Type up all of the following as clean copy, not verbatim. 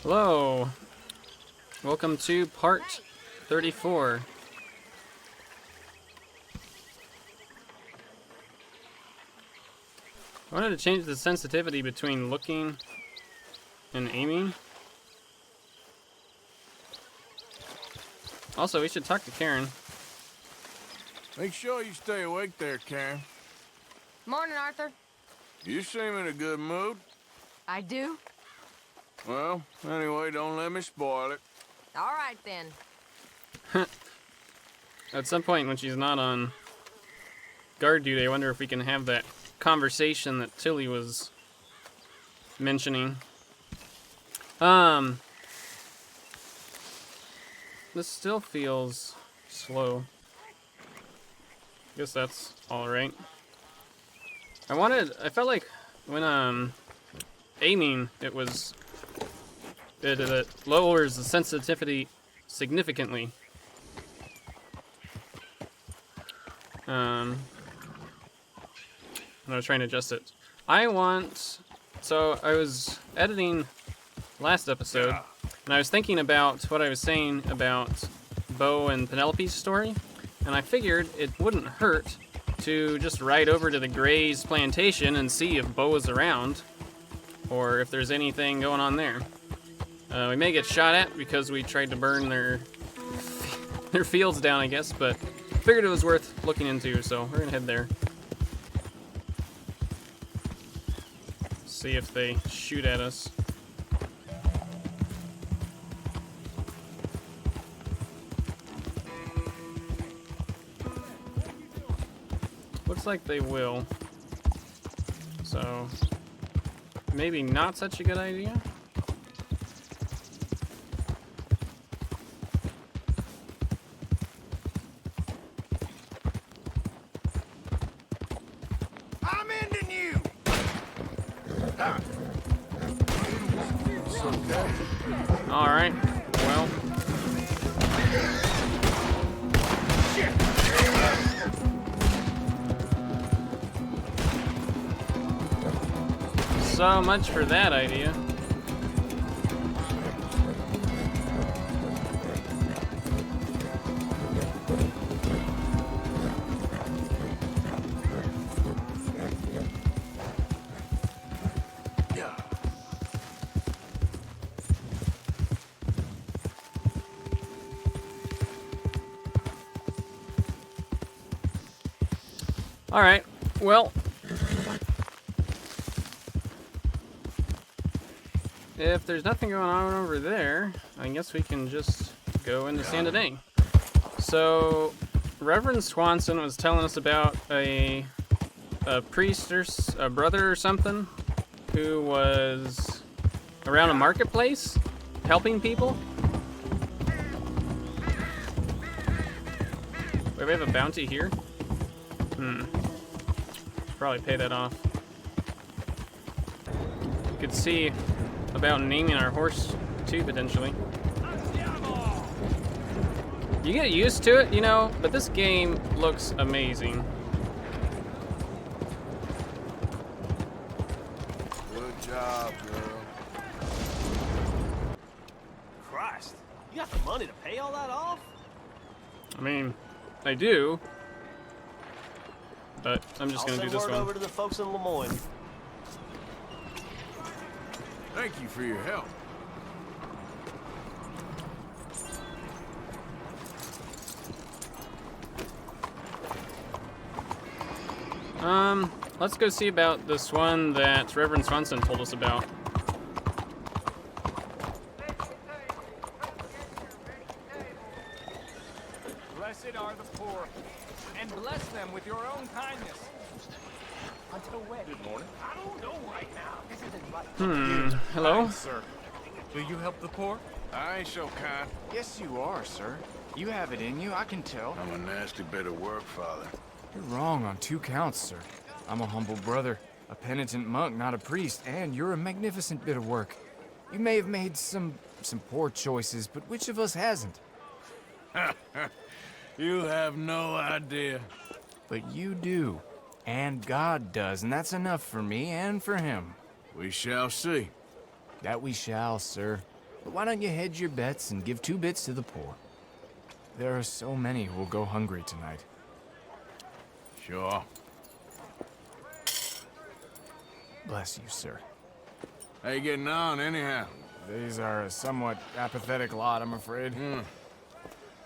Hello. Welcome to part 34. I wanted to change the sensitivity between looking and aiming. Also, we should talk to Karen. Make sure you stay awake there, Karen. Morning, Arthur. You seem in a good mood. I do? Well, anyway, don't let me spoil it. All right, then. At some point when she's not on guard duty, I wonder if we can have that conversation that Tilly was mentioning. This still feels slow. Guess that's alright. I felt like when aiming, it lowers the sensitivity significantly. I was trying to adjust it. So I was editing last episode, and I was thinking about what I was saying about Bo and Penelope's story, and I figured it wouldn't hurt to just ride over to the Gray's plantation and see if Bo is around, or if there's anything going on there. We may get shot at because we tried to burn their fields down, I guess, but figured it was worth looking into, so we're gonna head there. See if they shoot at us. Looks like they will. So, maybe not such a good idea. I'm ending you! Ah. Alright, well. So much for that idea. Alright, well, if there's nothing going on over there, I guess we can just go into San Denis. So, Reverend Swanson was telling us about a priest or a brother or something who was around a marketplace helping people. Wait, we have a bounty here? Probably pay that off. You could see about naming our horse too, potentially. You get used to it, you know, but this game looks amazing. Good job, girl. Christ, you got the money to pay all that off? I mean, I do. But I'm just gonna do this I'll send word one. over to the folks in Lemoyne. Thank you for your help. Let's go see about this one that Reverend Swanson told us about. Blessed are the poor, and bless them with your own kindness. Until when? Good morning. I don't know right now. This isn't right. Hello? Hi, sir. Do you help the poor? I ain't so kind. Yes, you are, sir. You have it in you, I can tell. I'm a nasty bit of work, Father. You're wrong on 2 counts, sir. I'm a humble brother, a penitent monk, not a priest, and you're a magnificent bit of work. You may have made some poor choices, but which of us hasn't? You have no idea. But you do. And God does, and that's enough for me and for him. We shall see. That we shall, sir. But why don't you hedge your bets and give 2 bits to the poor? There are so many who will go hungry tonight. Sure. Bless you, sir. How you getting on, anyhow? These are a somewhat apathetic lot, I'm afraid.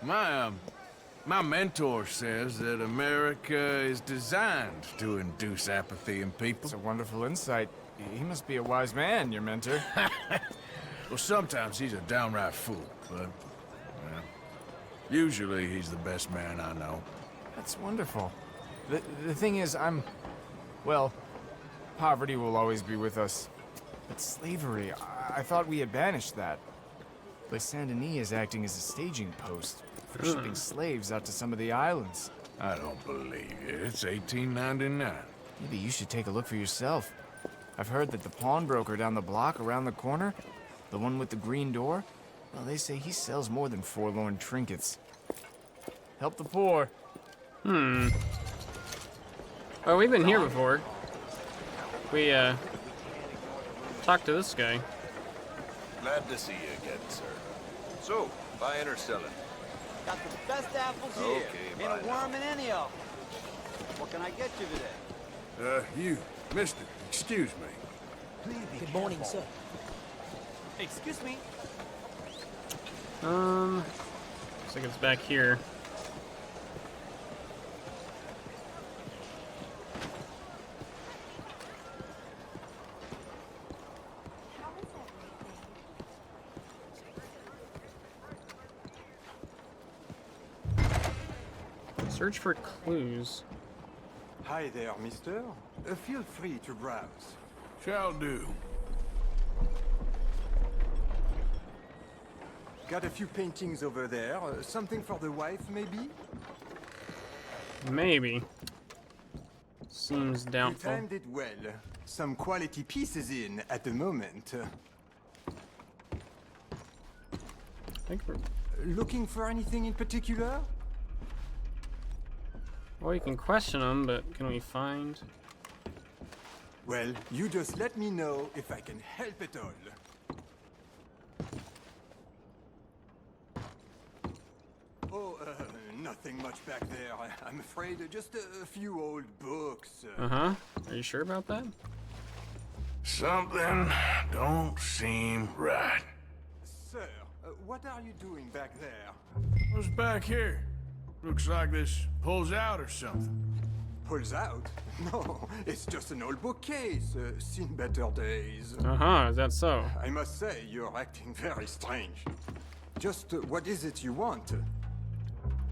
My mentor says that America is designed to induce apathy in people. It's a wonderful insight. He must be a wise man, your mentor. Well, sometimes he's a downright fool, but, well, usually he's the best man I know. That's wonderful. The thing is, well, poverty will always be with us. But slavery, I thought we had banished that. But Saint Denis is acting as a staging post for shipping slaves out to some of the islands. I don't believe it. It's 1899. Maybe you should take a look for yourself. I've heard that the pawnbroker down the block around the corner, the one with the green door, well, they say he sells more than forlorn trinkets. Help the poor. Oh, we've been here before. We, talked to this guy. Glad to see you again, sir. So, buying or selling? Got the best apples here. Okay, Ain't bye a worm in any of them. What can I get you today? You, mister, excuse me. Good morning, sir. Excuse me. Looks like it's back here. Search for clues. Hi there, mister. Feel free to browse. Shall do. Got a few paintings over there. Something for the wife, maybe? Maybe. Seems You doubtful. timed it well. Some quality pieces in at the moment. I think we're... Looking for anything in particular? Well, you can question them, but can we find? Well, you just let me know if I can help at all. Oh, nothing much back there. I'm afraid just a few old books. Uh-huh. Are you sure about that? Something don't seem right. Sir, what are you doing back there? What's back here? Looks like this pulls out or something. Pulls out? No, it's just an old bookcase. Seen better days. Uh-huh, is that so? I must say, you're acting very strange. Just what is it you want?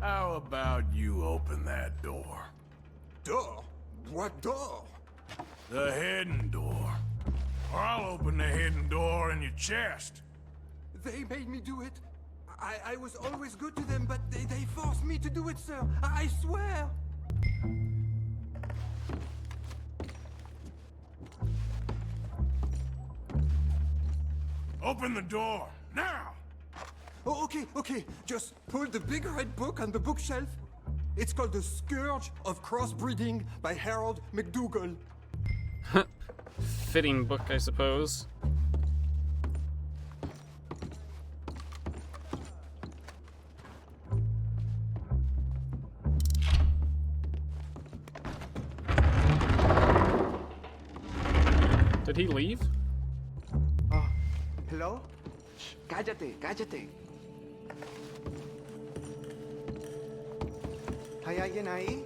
How about you open that door? Door? What door? The hidden door. Or I'll open the hidden door in your chest. They made me do it. I was always good to them, but they forced me to do it, sir. I swear. Open the door, now! Oh, okay. Just pull the big red book on the bookshelf. It's called The Scourge of Crossbreeding by Harold McDougall. Fitting book, I suppose. Did he leave? Hello? Cállate. ¿Hay alguien ahí?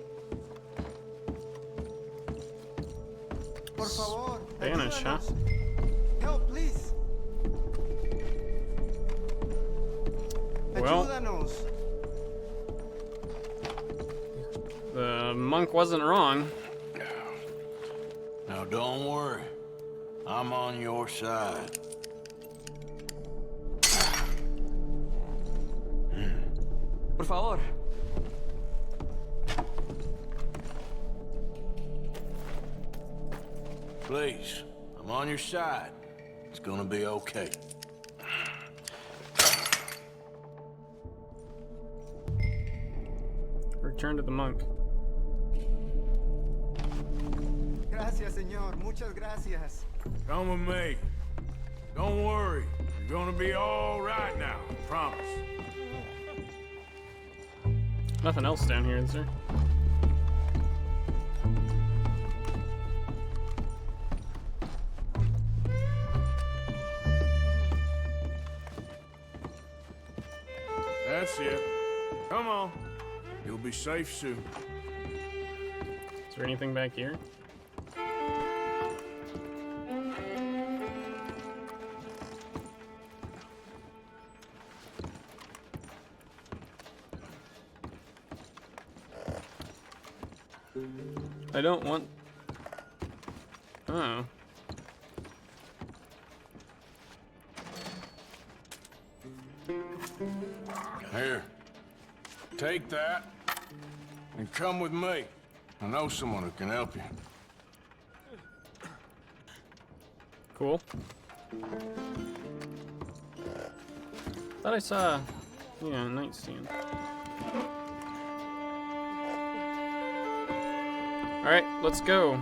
Por favor, Spanish, huh? ayúdanos. Help, please. Well. Ayúdanos. The monk wasn't wrong. Now don't worry. I'm on your side. Por favor. Please, I'm on your side. It's gonna be okay. Return to the monk. Gracias, señor. Muchas gracias. Come with me. Don't worry. You're gonna be all right now. Promise. Nothing else down here, is there? That's it. Come on. You'll be safe soon. Is there anything back here? I don't want... Oh. Here. Take that and come with me. I know someone who can help you. Cool. Thought I saw... Yeah, a nightstand. Alright, let's go.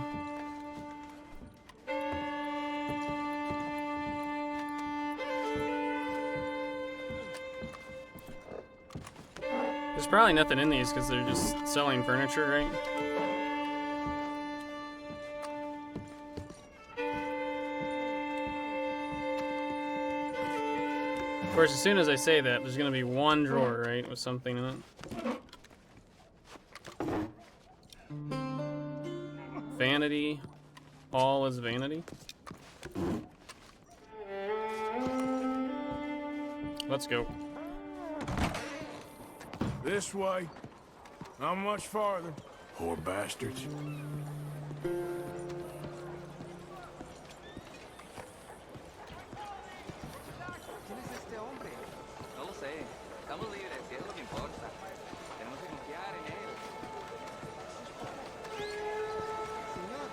There's probably nothing in these because they're just selling furniture, right? Of course, as soon as I say that, there's gonna be one drawer, right, with something in it. Vanity. All is vanity. Let's go. This way. Not much farther. Poor bastards. ¿Quién es este hombre? No lo sé. Estamos libres, si es lo que importa. Tenemos que confiar en él. Señor.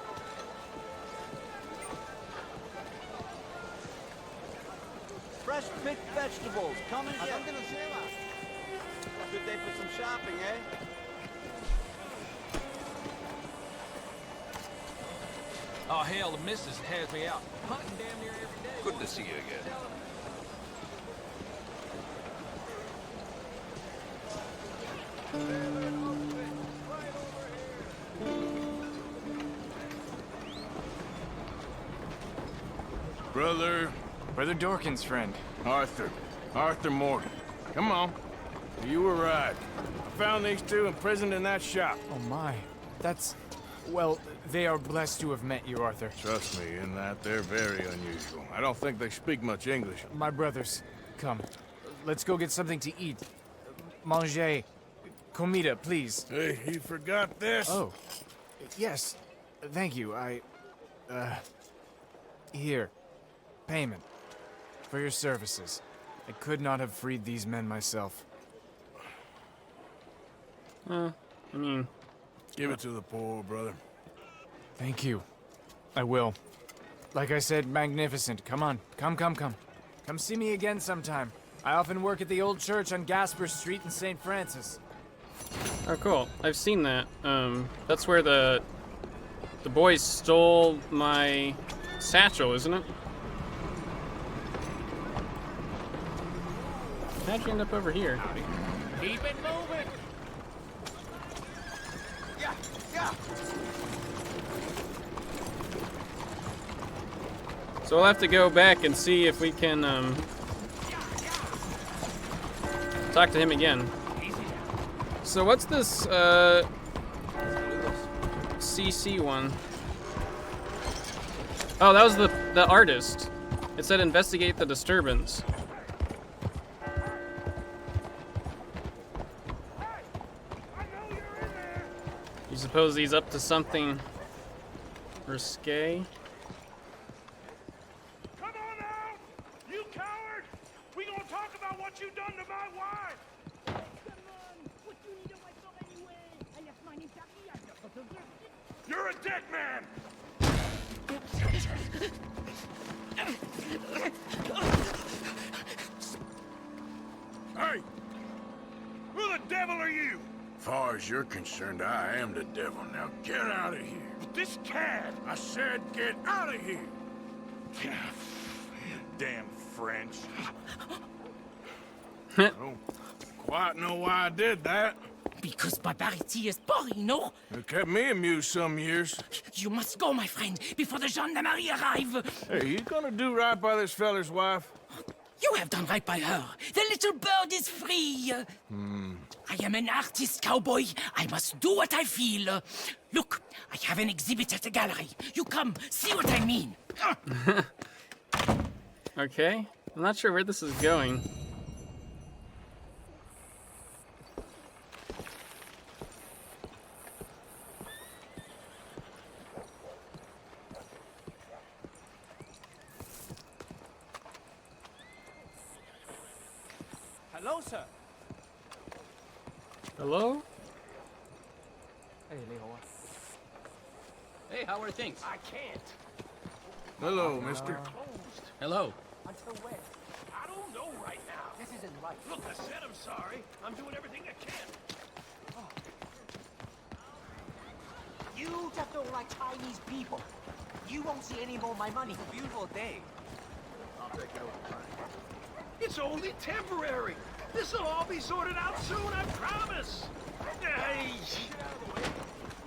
Fresh picked vegetables. Come and ¿A get. dónde nos lleva? Good day for some shopping, eh? Oh, hell, the missus has me out hunting damn near every day. Good to see you again. Brother Dorkin's friend. Arthur Morgan. Come on. You were right. I found these two imprisoned in that shop. Oh my. That's... Well, they are blessed to have met you, Arthur. Trust me, in that they're very unusual. I don't think they speak much English. My brothers, come. Let's go get something to eat. Manger. Comida, please. Hey, you forgot this? Oh. Yes. Thank you. Here. Payment. For your services. I could not have freed these men myself. I mean... Give it to the poor, brother. Thank you. I will. Like I said, magnificent. Come on. Come. Come see me again sometime. I often work at the old church on Gasper Street in St. Francis. Oh, cool. I've seen that. That's where the boys stole my satchel, isn't it? How'd you end up over here? Keep it moving. Yeah. So we'll have to go back and see if we can talk to him again. So what's this CC one? Oh, that was the artist. It said investigate the disturbance. You suppose he's up to something risque? Come on out, you coward! We gonna talk about what you done to my wife. You're a dead man. Hey! Who the devil are you? Far as you're concerned, I am the devil. Now get out of here. This cad. I said get out of here. Damn French. I don't quite know why I did that. Because barbarity is boring, no? It kept me amused some years. You must go, my friend, before the gendarmerie arrive. Hey, you gonna do right by this feller's wife? You have done right by her. The little bird is free. I am an artist, cowboy. I must do what I feel. Look, I have an exhibit at the gallery. You come, see what I mean. Okay. I'm not sure where this is going. Hello, sir. Hello? Hey, how are things? I can't. Hello, mister. Closed. Hello. Until when? I don't know right now. This isn't right. Look, I said I'm sorry. I'm doing everything I can. You just don't like Chinese people. You won't see any more of my money. Beautiful day. It's only temporary. This'll all be sorted out soon, I promise. Hey,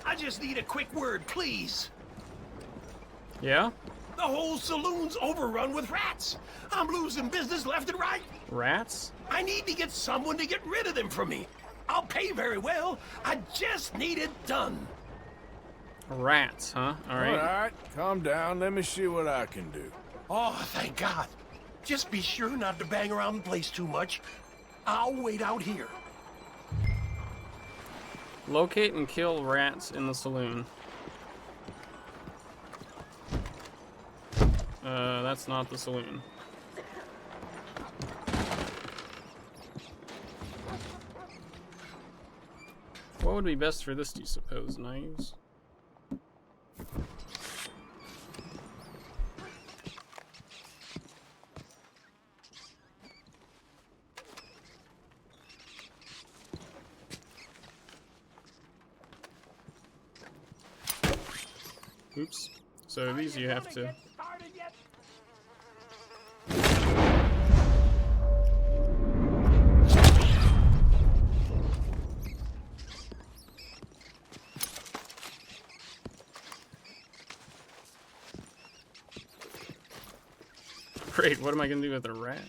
I just need a quick word, please. Yeah? The whole saloon's overrun with rats. I'm losing business left and right. Rats? I need to get someone to get rid of them from me. I'll pay very well. I just need it done. Rats, huh? All Alright. right, calm down. Let me see what I can do. Oh, thank God. Just be sure not to bang around the place too much. I'll wait out here. Locate and kill rats in the saloon. That's not the saloon. What would be best for this, do you suppose? Knives? Oops. So these you have to... Great, what am I gonna do with a rat?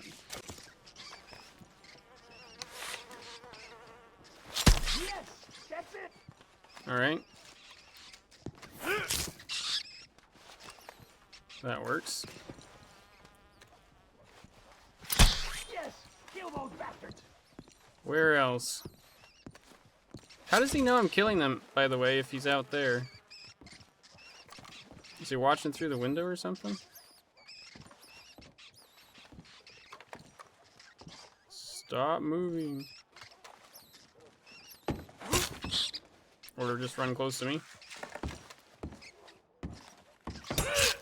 Yes, that's it. Alright. That works. Yes, kill those bastards. Where else? How does he know I'm killing them, by the way, if he's out there? Is he watching through the window or something? Stop moving. Or just run close to me. That's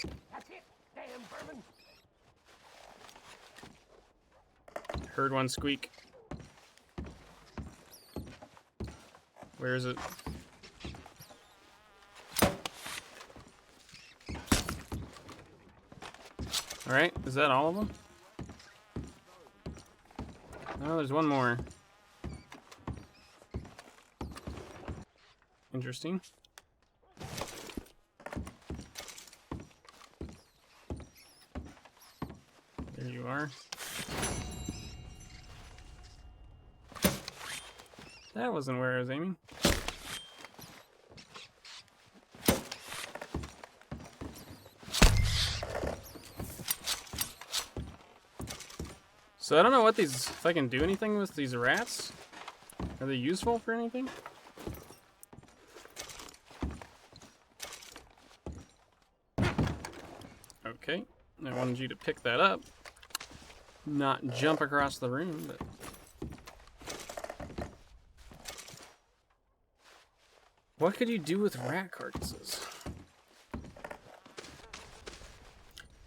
it. Damn vermin. Heard one squeak. Where is it? Alright, is that all of them? No, there's one more. Interesting. There you are. That wasn't where I was aiming. So I don't know what these, if I can do anything with these rats. Are they useful for anything? Okay, I wanted you to pick that up. Not jump across the room, but... What could you do with rat carcasses?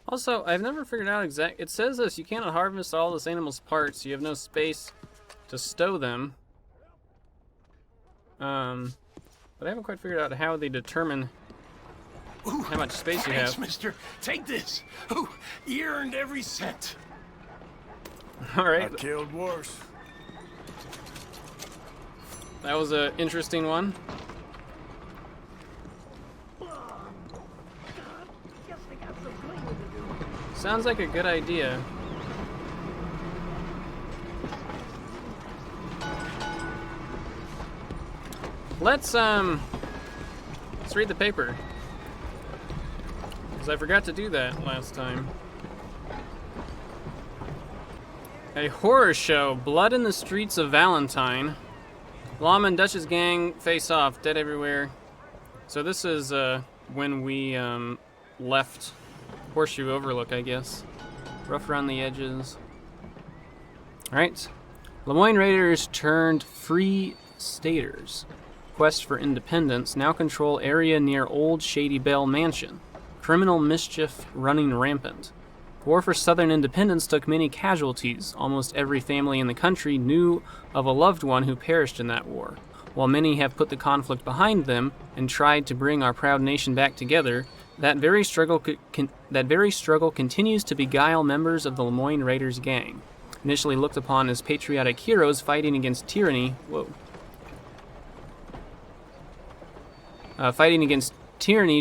Also, I've never figured out it says this, you cannot harvest all this animal's parts, you have no space to stow them. But I haven't quite figured out how they determine Ooh, how much space you thanks, have. mister. Take this. Ooh, you earned every cent. All I right, killed worse. that was an interesting one. Sounds like a good idea. Let's read the paper. Because I forgot to do that last time. A horror show, blood in the streets of Valentine. Lawman Dutch's gang face off, dead everywhere. So this is when we left Horseshoe Overlook, I guess. Rough around the edges. Alright. Lemoyne Raiders turned Free Staters. Quest for independence now control area near Old Shady Bell Mansion. Criminal mischief running rampant. War for Southern independence took many casualties. Almost every family in the country knew of a loved one who perished in that war. While many have put the conflict behind them and tried to bring our proud nation back together, that very struggle continues to beguile members of the Lemoyne Raiders gang. Initially looked upon as patriotic heroes fighting against tyranny,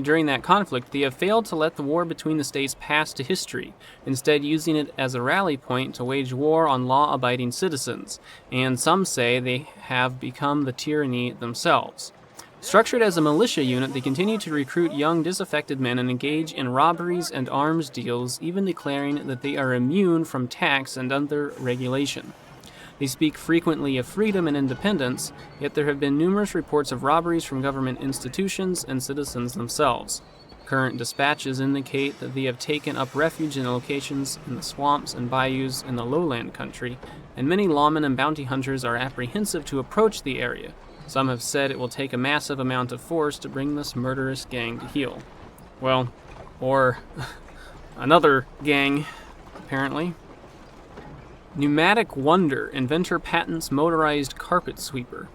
during that conflict, they have failed to let the war between the states pass to history, instead using it as a rally point to wage war on law-abiding citizens, and some say they have become the tyranny themselves. Structured as a militia unit, they continue to recruit young, disaffected men and engage in robberies and arms deals, even declaring that they are immune from tax and other regulation. They speak frequently of freedom and independence, yet there have been numerous reports of robberies from government institutions and citizens themselves. Current dispatches indicate that they have taken up refuge in locations in the swamps and bayous in the lowland country, and many lawmen and bounty hunters are apprehensive to approach the area. Some have said it will take a massive amount of force to bring this murderous gang to heel. Well, or another gang, apparently. Pneumatic Wonder, inventor patents motorized carpet sweeper.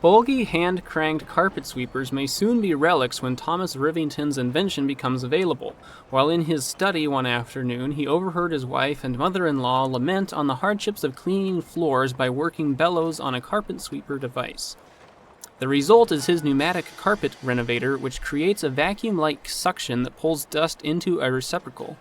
Bulgy hand-cranked carpet sweepers may soon be relics when Thomas Rivington's invention becomes available. While in his study one afternoon, he overheard his wife and mother-in-law lament on the hardships of cleaning floors by working bellows on a carpet sweeper device. The result is his pneumatic carpet renovator, which creates a vacuum-like suction that pulls dust into a receptacle.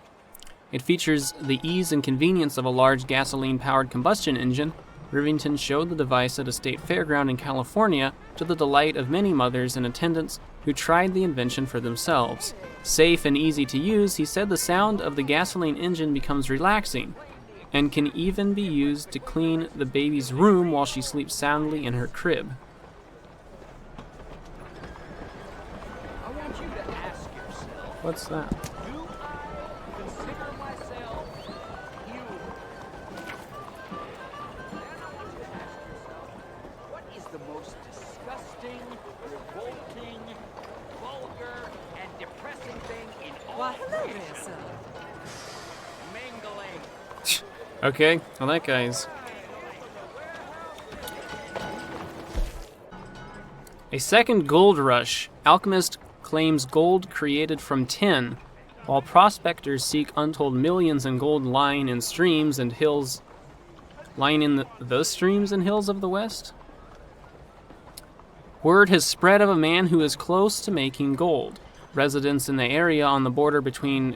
It features the ease and convenience of a large gasoline-powered combustion engine. Rivington showed the device at a state fairground in California to the delight of many mothers and attendants who tried the invention for themselves. Safe and easy to use, he said the sound of the gasoline engine becomes relaxing and can even be used to clean the baby's room while she sleeps soundly in her crib. I want you to ask yourself, What's that? do I consider myself human? Then I want you to ask yourself, what is the most disgusting, revolting, vulgar, and depressing thing in all creation? Mingling. Okay, well that guy's... A second gold rush. Alchemist claims gold created from tin, while prospectors seek untold millions in gold lying in streams and hills. Lying in the streams and hills of the West? Word has spread of a man who is close to making gold. Residents in the area on the border between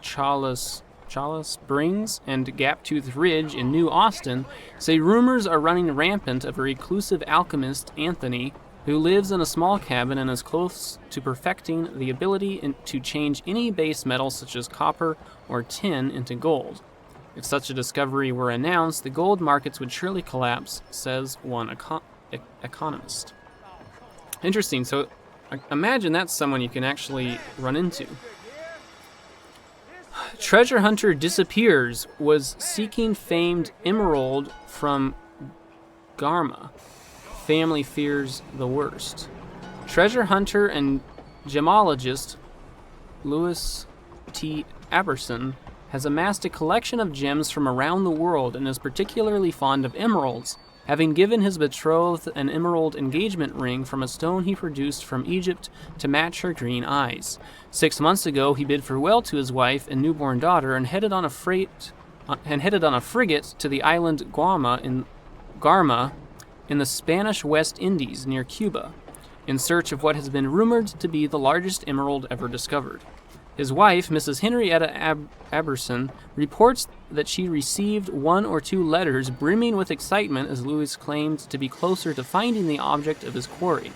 Chala Springs and Gaptooth Ridge in New Austin say rumors are running rampant of a reclusive alchemist, Anthony, who lives in a small cabin and is close to perfecting the ability to change any base metal such as copper or tin into gold. If such a discovery were announced, the gold markets would surely collapse, says one economist. Interesting, so imagine that's someone you can actually run into. Treasure hunter disappears, was seeking famed emerald from Garma. Family fears the worst. Treasure hunter and gemologist Louis T. Aberson has amassed a collection of gems from around the world and is particularly fond of emeralds, having given his betrothed an emerald engagement ring from a stone he produced from Egypt to match her green eyes. 6 months ago, he bid farewell to his wife and newborn daughter and headed on a frigate to the island Garma in the Spanish West Indies near Cuba, in search of what has been rumored to be the largest emerald ever discovered. His wife, Mrs. Henrietta Aberson, reports that she received 1 or 2 letters brimming with excitement as Louis claimed to be closer to finding the object of his quarry.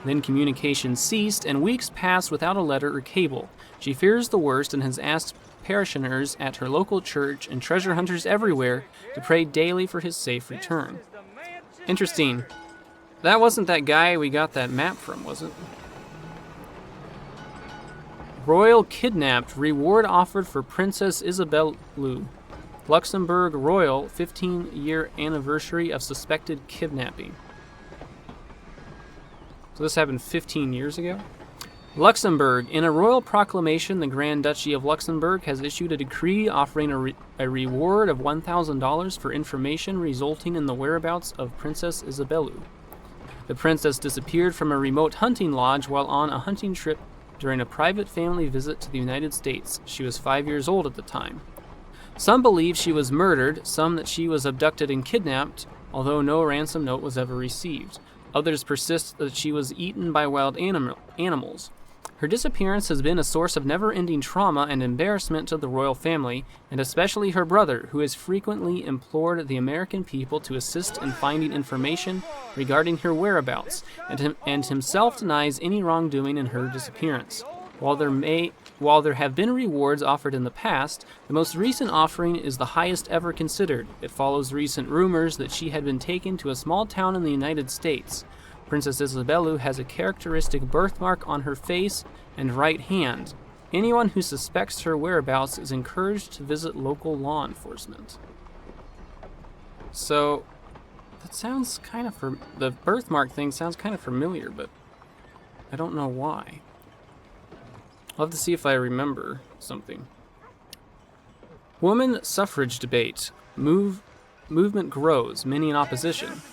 Then communication ceased, and weeks passed without a letter or cable. She fears the worst and has asked parishioners at her local church and treasure hunters everywhere to pray daily for his safe return. Interesting. That wasn't that guy we got that map from, was it? Royal kidnapped. Reward offered for Princess Isabelle. Luxembourg Royal 15-year anniversary of suspected kidnapping. So this happened 15 years ago? Luxembourg. In a royal proclamation, the Grand Duchy of Luxembourg has issued a decree offering a reward of $1,000 for information resulting in the whereabouts of Princess Isabelle. The princess disappeared from a remote hunting lodge while on a hunting trip during a private family visit to the United States. She was 5 years old at the time. Some believe she was murdered, some that she was abducted and kidnapped, although no ransom note was ever received. Others persist that she was eaten by wild animals. Her disappearance has been a source of never-ending trauma and embarrassment to the royal family, and especially her brother, who has frequently implored the American people to assist in finding information regarding her whereabouts, and himself denies any wrongdoing in her disappearance. While there have been rewards offered in the past, the most recent offering is the highest ever considered. It follows recent rumors that she had been taken to a small town in the United States. Princess Isabelle has a characteristic birthmark on her face and right hand. Anyone who suspects her whereabouts is encouraged to visit local law enforcement. So, that sounds kind of the birthmark thing sounds kind of familiar, but I don't know why. I'll have to see if I remember something. Woman suffrage debate. Movement grows, many in opposition.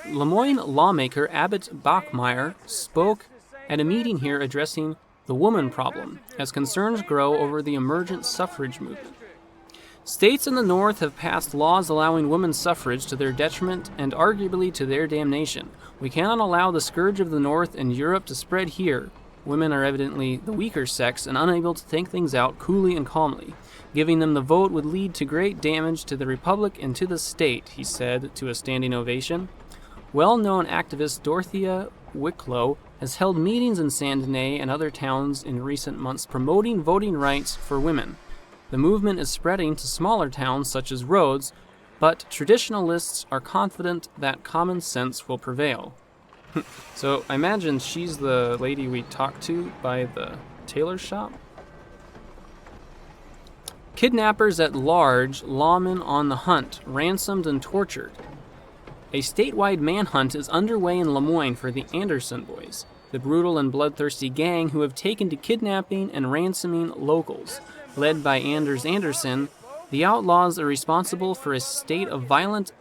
Lemoyne lawmaker Abbott Bachmeyer spoke at a meeting here addressing the woman problem as concerns grow over the emergent suffrage movement. States in the North have passed laws allowing women's suffrage to their detriment and arguably to their damnation. We cannot allow the scourge of the North and Europe to spread here. Women are evidently the weaker sex and unable to think things out coolly and calmly. Giving them the vote would lead to great damage to the Republic and to the state, he said to a standing ovation. Well-known activist Dorothea Wicklow has held meetings in Saint-Denis and other towns in recent months promoting voting rights for women. The movement is spreading to smaller towns such as Rhodes, but traditionalists are confident that common sense will prevail. So I imagine she's the lady we talked to by the tailor shop? Kidnappers at large, lawmen on the hunt, ransomed and tortured. A statewide manhunt is underway in Lemoyne for the Anderson boys, the brutal and bloodthirsty gang who have taken to kidnapping and ransoming locals. Led by Anders Anderson, the outlaws are responsible for a spate of violent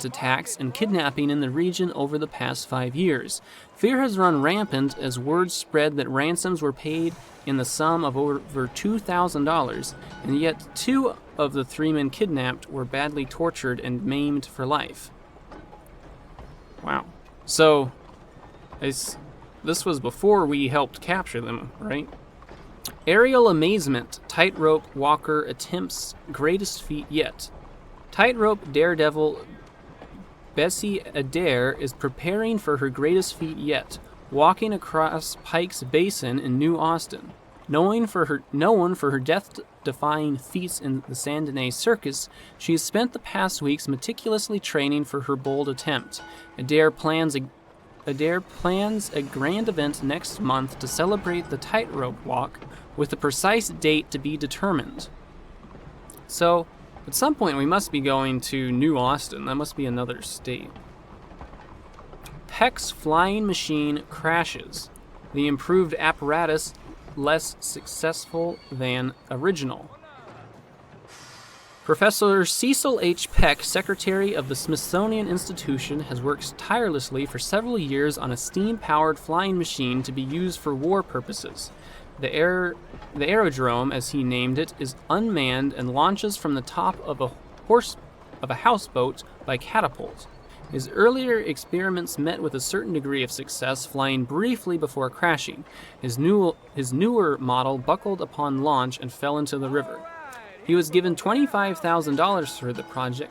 attacks and kidnapping in the region over the past 5 years. Fear has run rampant as word spread that ransoms were paid in the sum of over $2,000, and yet 2 of the 3 men kidnapped were badly tortured and maimed for life. Wow. So, this was before we helped capture them, right? Aerial amazement. Tightrope walker attempts greatest feat yet. Tightrope daredevil Bessie Adair is preparing for her greatest feat yet, walking across Pike's Basin in New Austin. Known for her death-defying feats in the Saint-Denis Circus, she has spent the past weeks meticulously training for her bold attempt. Adair plans a grand event next month to celebrate the tightrope walk, with a precise date to be determined. So, at some point we must be going to New Austin. That must be another state. Peck's flying machine crashes. The improved apparatus less successful than original. Professor Cecil H. Peck, Secretary of the Smithsonian Institution, has worked tirelessly for several years on a steam-powered flying machine to be used for war purposes. The aerodrome, as he named it, is unmanned and launches from the top of a houseboat by catapult. His earlier experiments met with a certain degree of success, flying briefly before crashing. His newer model buckled upon launch and fell into the river. He was given $25,000 for the project.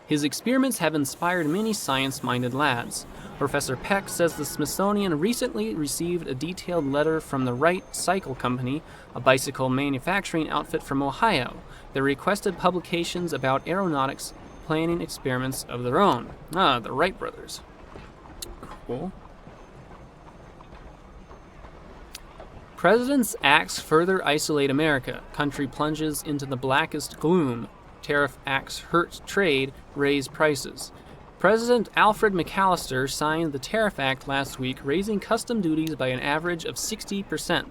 His experiments have inspired many science-minded lads. Professor Peck says the Smithsonian recently received a detailed letter from the Wright Cycle Company, a bicycle manufacturing outfit from Ohio, that requested publications about aeronautics planning experiments of their own. The Wright brothers. Cool. President's acts further isolate America. Country plunges into the blackest gloom. Tariff acts hurt trade, raise prices. President Alfred McAllister signed the Tariff Act last week, raising custom duties by an average of 60%.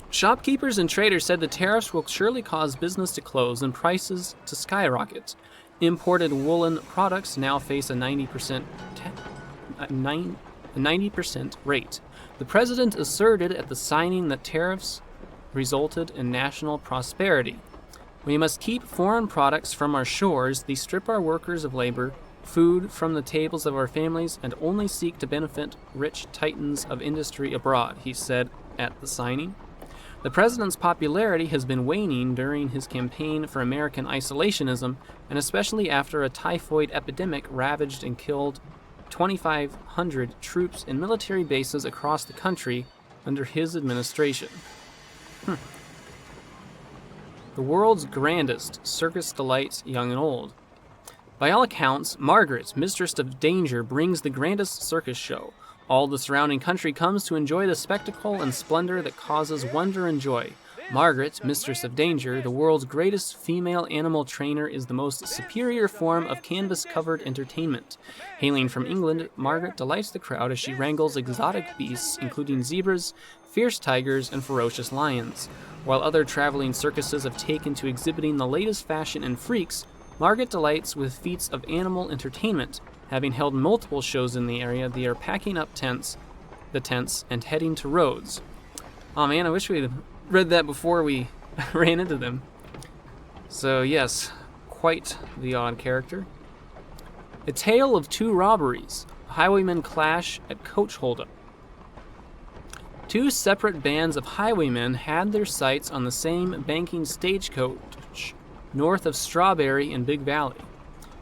Shopkeepers and traders said the tariffs will surely cause business to close and prices to skyrocket. Imported woolen products now face a 90% rate. The president asserted at the signing that tariffs resulted in national prosperity. We must keep foreign products from our shores, these strip our workers of labor, food from the tables of our families, and only seek to benefit rich titans of industry abroad, he said at the signing. The president's popularity has been waning during his campaign for American isolationism, and especially after a typhoid epidemic ravaged and killed 2,500 troops in military bases across the country under his administration. The world's grandest circus delights young and old. By all accounts, Margaret, Mistress of Danger, brings the grandest circus show. All the surrounding country comes to enjoy the spectacle and splendor that causes wonder and joy. Margaret, Mistress of Danger, the world's greatest female animal trainer, is the most superior form of canvas-covered entertainment. Hailing from England, Margaret delights the crowd as she wrangles exotic beasts, including zebras, fierce tigers, and ferocious lions. While other traveling circuses have taken to exhibiting the latest fashion and freaks, Margaret delights with feats of animal entertainment. Having held multiple shows in the area, they are packing up the tents, and heading to Rhodes. Oh man, I wish we'd read that before we ran into them. So yes, quite the odd character. A tale of two robberies. Highwaymen clash at coach holdup. Two separate bands of highwaymen had their sights on the same banking stagecoach north of Strawberry in Big Valley.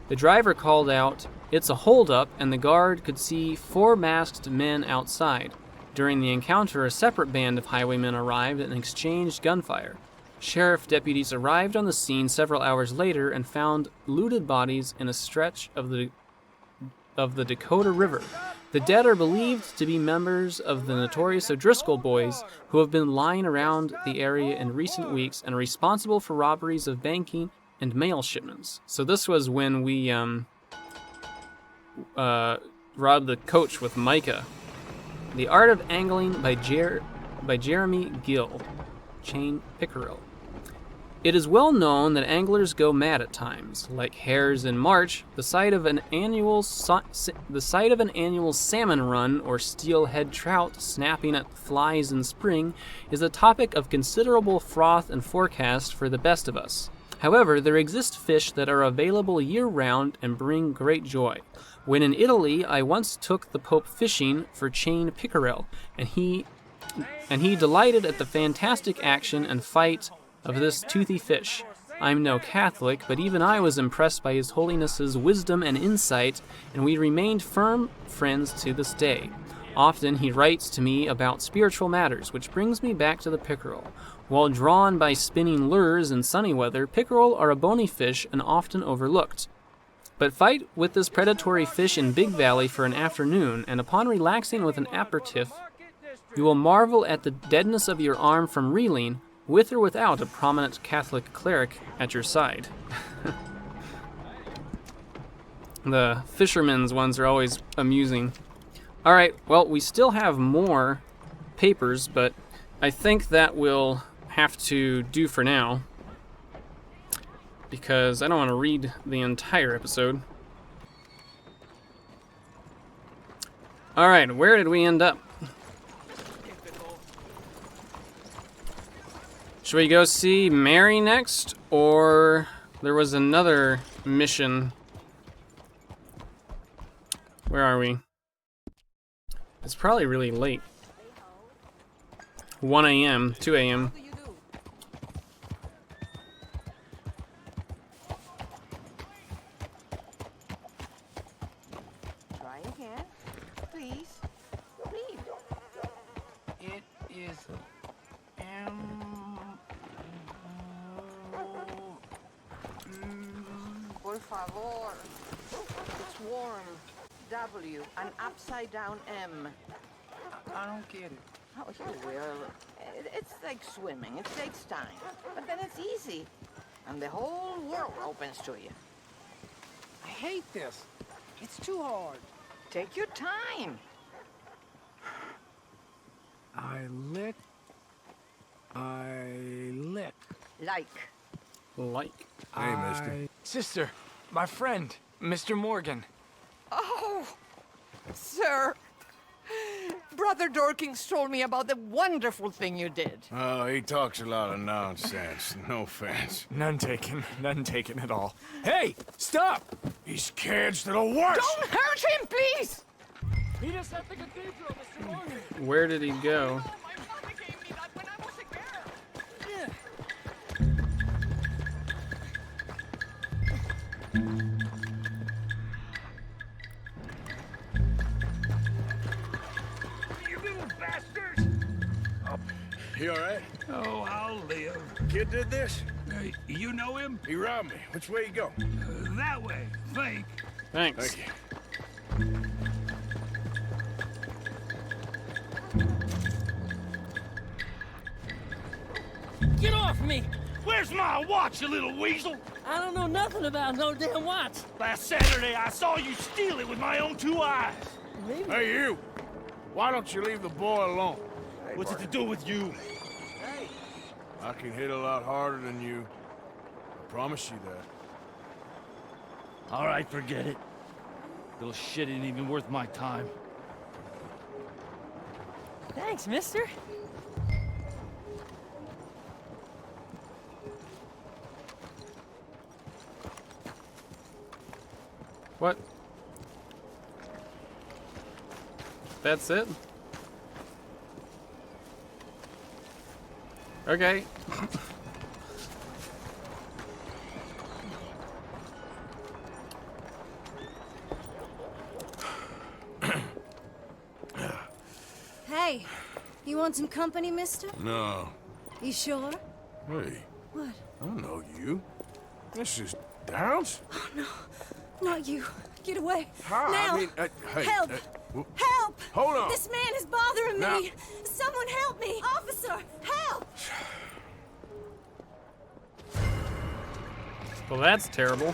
The driver called out, "It's a holdup," and the guard could see 4 masked men outside. During the encounter, a separate band of highwaymen arrived and exchanged gunfire. Sheriff deputies arrived on the scene several hours later and found looted bodies in a stretch of the Dakota River. The dead are believed to be members of the notorious O'Driscoll boys, who have been lying around the area in recent weeks and are responsible for robberies of banking and mail shipments. So this was when we robbed the coach with Micah. The Art of Angling by Jeremy Gill. Chain Pickerel. It is well known that anglers go mad at times. Like hares in March, the sight of an annual salmon run or steelhead trout snapping at flies in spring is a topic of considerable froth and forecast for the best of us. However, there exist fish that are available year-round and bring great joy. When in Italy, I once took the Pope fishing for chain pickerel, and he delighted at the fantastic action and fight of this toothy fish. I'm no Catholic, but even I was impressed by His Holiness's wisdom and insight, and we remained firm friends to this day. Often he writes to me about spiritual matters, which brings me back to the pickerel. While drawn by spinning lures in sunny weather, pickerel are a bony fish and often overlooked. But fight with this predatory fish in Big Valley for an afternoon, and upon relaxing with an aperitif, you will marvel at the deadness of your arm from reeling, with or without a prominent Catholic cleric at your side. The fishermen's ones are always amusing. All right, well, we still have more papers, but I think that will have to do for now. because I don't want to read the entire episode. Alright, where did we end up? Should we go see Mary next, or there was another mission? Where are we? It's probably really late. 1 a.m., 2 a.m. Try again. Please. Read. It is Por favor. It's warm. W, an upside down M. I don't get it. Oh, you will. It's like swimming. It takes time. But then it's easy. And the whole world opens to you. I hate this. It's too hard. Take your time. I lick. Like. Like. Hey, mister. Sister, my friend, Mr. Morgan. Oh, sir. Brother Dorkins told me about the wonderful thing you did. Oh, he talks a lot of nonsense. No offense. None taken at all. Hey, stop! These kids, they're the worst! Don't hurt him, please! Meet us at the cathedral, Mr. Morgan. Where did he go? My father gave me that when I was a girl. You little bastards! You alright? Oh, I'll live. Kid did this? You know him? He robbed me. Which way you go? That way, think. Thanks. Thank you. Get off me! Where's my watch, you little weasel? I don't know nothing about no damn watch. Last Saturday, I saw you steal it with my own 2 eyes. Hey, you! Why don't you leave the boy alone? What's it to do with you? I can hit a lot harder than you. I promise you that. All right, forget it. Little shit ain't even worth my time. Thanks, mister. What? That's it? Okay. Hey, you want some company, mister? No. You sure? Hey, What? I don't know you. This is Downs? Oh, no. Not you. Get away. How? Now. I mean, hey, Help! w- Help! Hold on. This man is bothering Now- me. Someone help me. Officer, help! Well, that's terrible.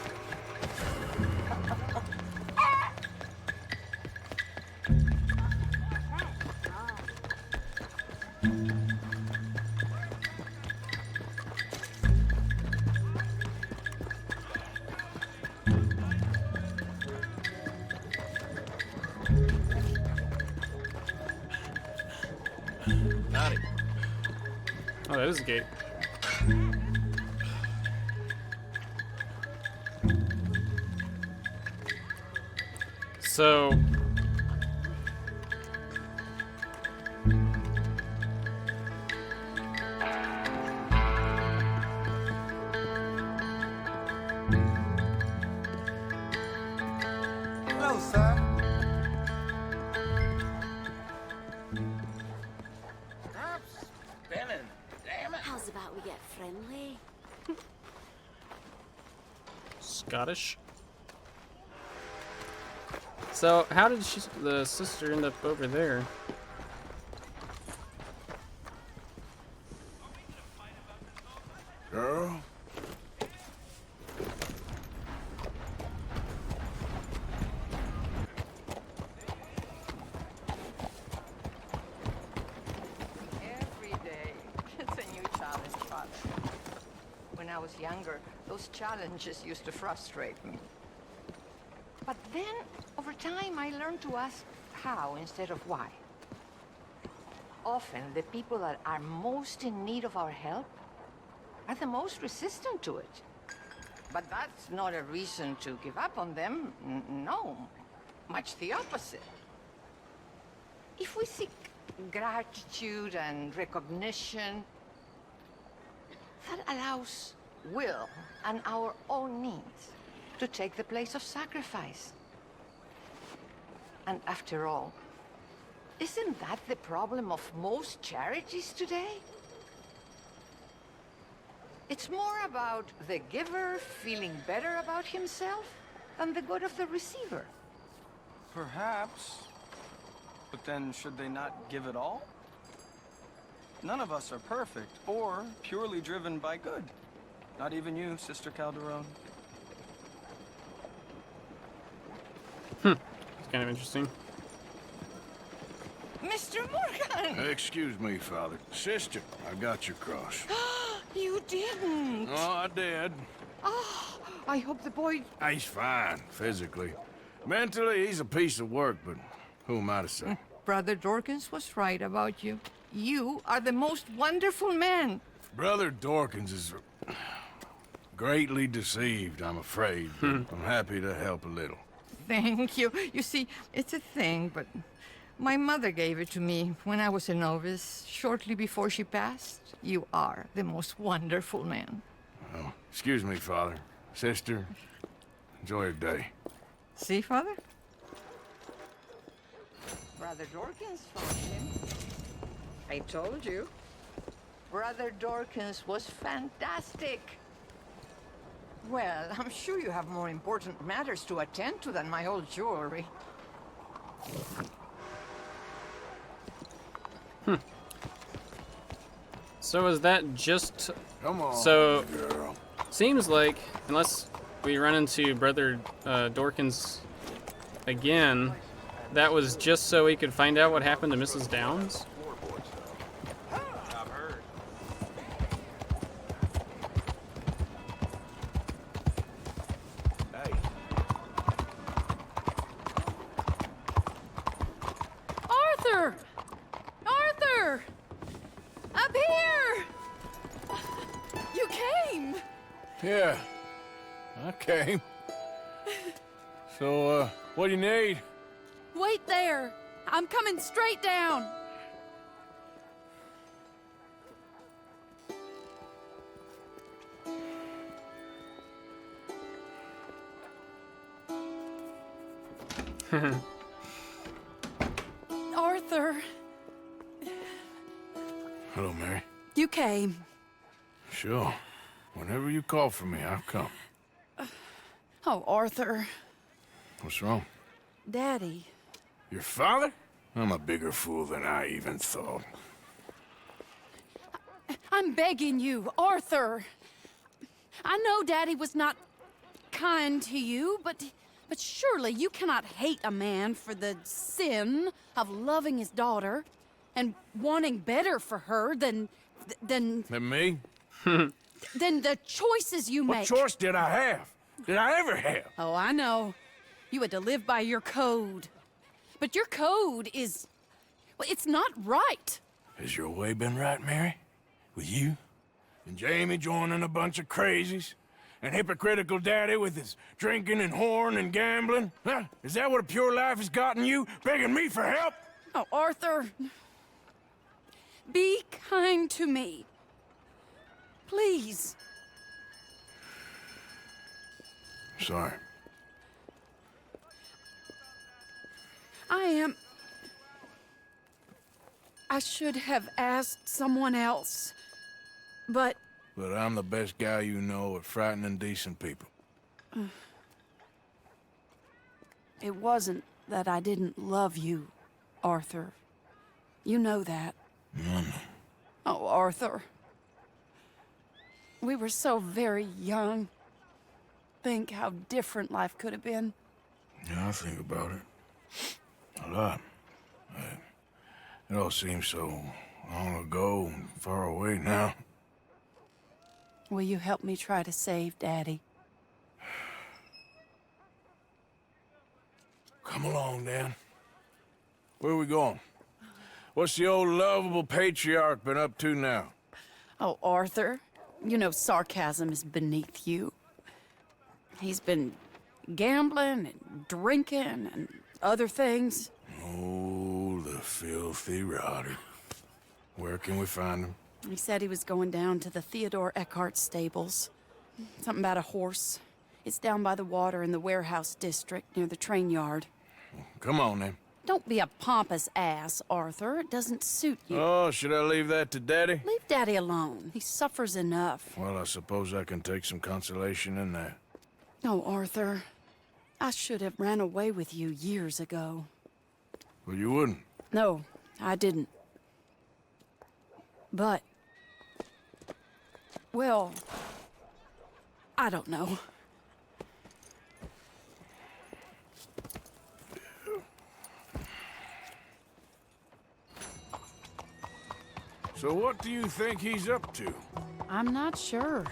Howdy. Oh, that is a gate. So... Hello, sir. Stop spinning, damn it. How's about we get friendly? Scottish? So, how did the sister end up over there? Girl? Every day, it's a new challenge, Father. When I was younger, those challenges used to frustrate me. But then, over time, I learned to ask how instead of why. Often, the people that are most in need of our help are the most resistant to it. But that's not a reason to give up on them. No, much the opposite. If we seek gratitude and recognition, that allows will and our own needs to take the place of sacrifice. And after all, isn't that the problem of most charities today? It's more about the giver feeling better about himself than the good of the receiver. Perhaps. But then, should they not give it all? None of us are perfect or purely driven by good. Not even you, Sister Calderon. It's kind of interesting. Mr. Morgan! Excuse me, Father. Sister, I got your cross. You didn't! Oh, I did. Oh, I hope the boy... He's fine, physically. Mentally, he's a piece of work, but who am I to say? Brother Dorkins was right about you. You are the most wonderful man. Brother Dorkins is greatly deceived, I'm afraid. But I'm happy to help a little. Thank you. You see, it's a thing, but my mother gave it to me when I was a novice, shortly before she passed. You are the most wonderful man. Well, excuse me, Father. Sister, enjoy your day. See, Father? Brother Dorkins found him. I told you. Brother Dorkins was fantastic. Well, I'm sure you have more important matters to attend to than my old jewelry. So is that just... Come on, so, girl. Seems like, unless we run into Brother Dorkins again, that was just so we could find out what happened to Mrs. Downs? I've heard. Hey. Arthur! Arthur! Up here! You came! Yeah, I came. So, what do you need? Wait there! I'm coming straight down! Arthur, Hello, Mary. you came. Sure. Whenever you call for me, I'll come. Oh, Arthur. What's wrong? Daddy. Your father? I'm a bigger fool than I even thought. I'm begging you, Arthur. I know Daddy was not kind to you, but surely you cannot hate a man for the sin of loving his daughter and wanting better for her than Than me? than the choices you What make. choice did I have? Did I ever have? Oh, I know. You had to live by your code. But your code is... well, it's not right. Has your way been right, Mary? With you? And Jamie joining a bunch of crazies? And hypocritical daddy with his drinking and whoring and gambling? Huh? Is that what a pure life has gotten you? Begging me for help? Oh, Arthur. Be kind to me. Please. Sorry. I should have asked someone else. But But I'm the best guy you know at frightening decent people. it wasn't that I didn't love you, Arthur. You know that. No. Oh, Arthur. We were so very young. Think how different life could have been. Yeah, I think about it. A lot. It all seems so long ago and far away now. Will you help me try to save Daddy? Come along, Dan. Where are we going? What's the old lovable patriarch been up to now? Oh, Arthur, you know sarcasm is beneath you. He's been gambling and drinking and other things. Oh, the filthy rotter. Where can we find him? He said he was going down to the Theodore Eckhart stables. Something about a horse. It's down by the water in the warehouse district near the train yard. Come on, then. Don't be a pompous ass, Arthur. It doesn't suit you. Oh, should I leave that to Daddy? Leave Daddy alone. He suffers enough. Well, I suppose I can take some consolation in that. No, Arthur. I should have ran away with you years ago. Well, you wouldn't. No, I didn't. But... well... I don't know. So what do you think he's up to? I'm not sure.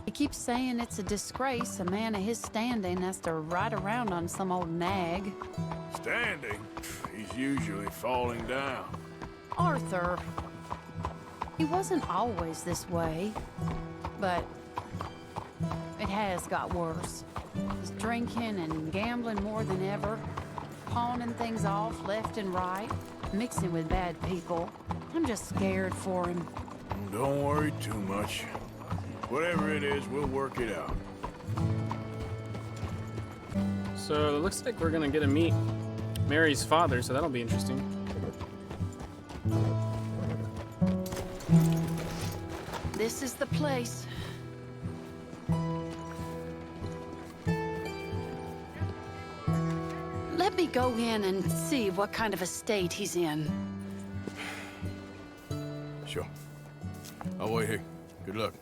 He keeps saying it's a disgrace a man of his standing has to ride around on some old nag. Standing? He's usually falling down. Arthur. He wasn't always this way, but it has got worse. He's drinking and gambling more than ever, pawning things off left and right, mixing with bad people. I'm just scared for him. Don't worry too much. Whatever it is, we'll work it out. So it looks like we're gonna get to meet Mary's father, so that'll be interesting. This is the place. Let me go in and see what kind of a state he's in. Sure. I'll wait here. Good luck.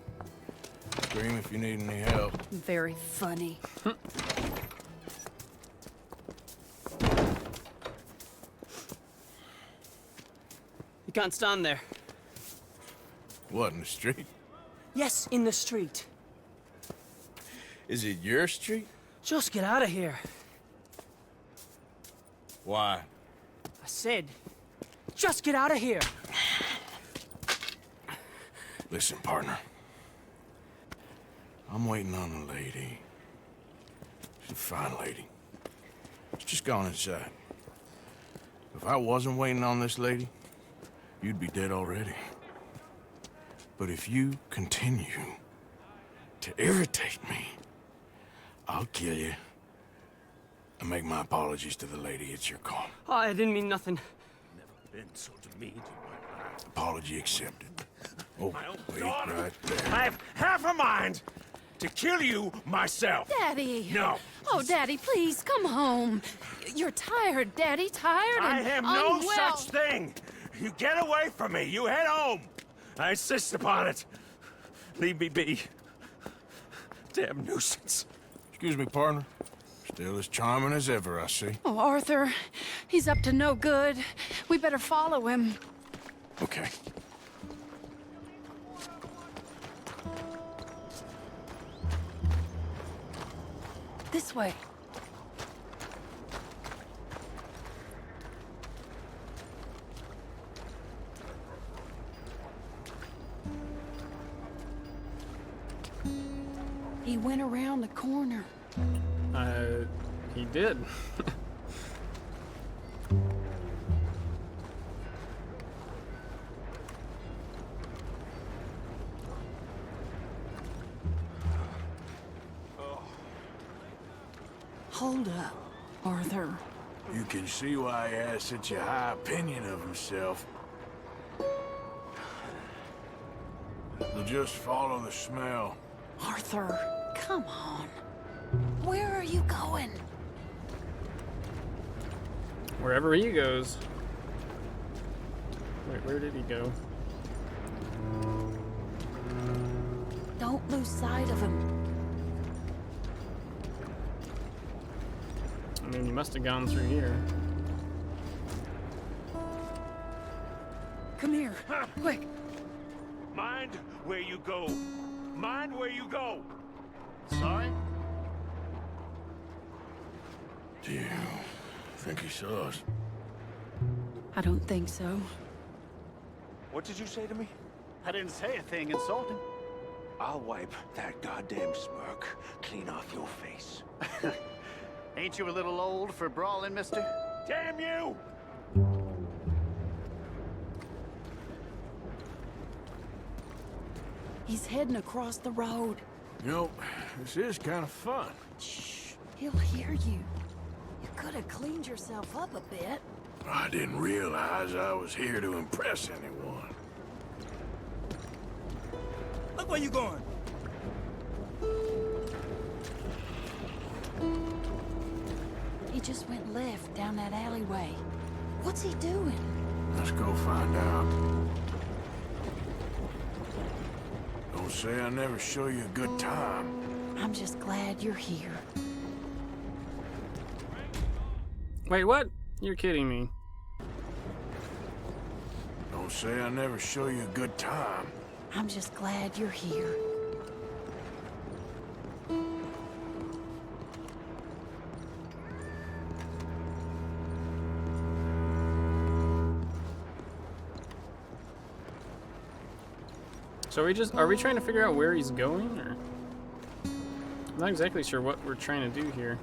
Scream if you need any help. Very funny. You can't stand there. What, in the street? Yes, in the street. Is it your street? Just get out of here. Why? I said, just get out of here. Listen, partner. I'm waiting on a lady. She's a fine lady. She's just gone inside. If I wasn't waiting on this lady, you'd be dead already. But if you continue to irritate me, I'll kill you. And make my apologies to the lady. It's your call. Oh, I didn't mean nothing. Never been so demeaned in my life. Apology accepted. Oh, wait right there. I have half a mind to kill you myself. Daddy! No. Oh, Daddy, please, come home. You're tired, Daddy, tired and I am no unwell. such thing. You get away from me. You head home. I insist upon it. Leave me be. Damn nuisance. Excuse me, partner. Still as charming as ever, I see. Oh, Arthur, he's up to no good. We better follow him. Okay. This way. He went around the corner. He did. Hold up, Arthur. You can see why he has such a high opinion of himself. We'll just follow the smell. Arthur, come on. Where are you going? Wherever he goes. Wait, where did he go? Don't lose sight of him. I mean, he must have gone through here. Come here, quick. Mind where you go. Mind where you go. Sorry? Do you think he saw us? I don't think so. What did you say to me? I didn't say a thing insulting. I'll wipe that goddamn smirk clean off your face. Ain't you a little old for brawling, mister? Damn you! He's heading across the road. You know, this is kind of fun. Shh, he'll hear you. You could have cleaned yourself up a bit. I didn't realize I was here to impress anyone. Look where you going. He just went left down that alleyway. What's he doing? Let's go find out. Don't say I never show you a good time. I'm just glad you're here. Wait, what? You're kidding me. Don't say I never show you a good time. I'm just glad you're here. So are we trying to figure out where he's going, or? I'm not exactly sure what we're trying to do here.